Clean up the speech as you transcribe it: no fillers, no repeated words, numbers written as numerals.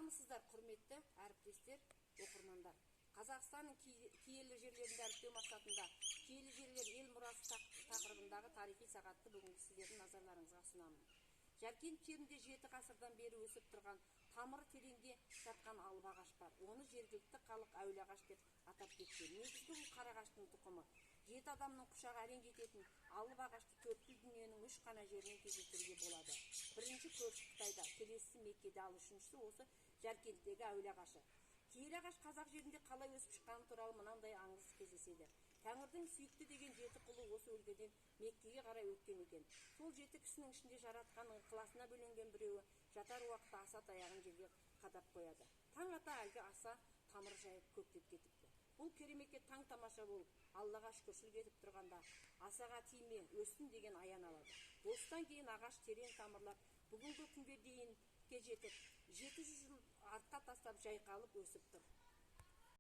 Армысыздар, құрметті әріптестер, оқырмандар. Қазақстанның киелі жерлерінде әріптеу мақсатында киелі жерлер ел мұрасы тақырыбындағы тарихи сағатты бүгінгі сіздердің назарларыңызға ұсынамын. Жаркент жерінде 7 ғасырдан бері өсіп тұрған тамыры тереңде жатқан алып ағаш бар. Оны жергілікті халық әулие ағаш деп атап кеткен. Негізгі бұл қарағаштың тұқымы. 7 адамның құшағы әрең жететін алып ағашты төрткүл дүниенің 3 қана жерінен кездестіруге болады. Бірінші көрші Қытайда, келесісі Меккеде, ал үшіншісі осы Жаркенттегі әулие ағашы. Киелі ағаш қазақ жерінде қалай өсіп шыққаны туралы мынандай аңыз кездеседі. Тәңірдің сүйікті деген 7 құлы осы өлкеден Меккеге қарай өткен екен. Сол 7 кісінің ішінде жаратқан ықыласына бөленген біреуі жатар уақытта аса таяғын жерге қадап қояды. Таң ата әлгі аса тамыр жайып көктеп кетіпті. Бұл кереметке таң тамаша болып, Аллаға шүкіршілік етіп тұрғанда асаға тиме, өссін деген аян алады. Осыдан кейін ағаш терең тамырлап, бүгінгі күнге дейін жетіп, 700 жыл артқа тастап жайқалып өсіп тұр.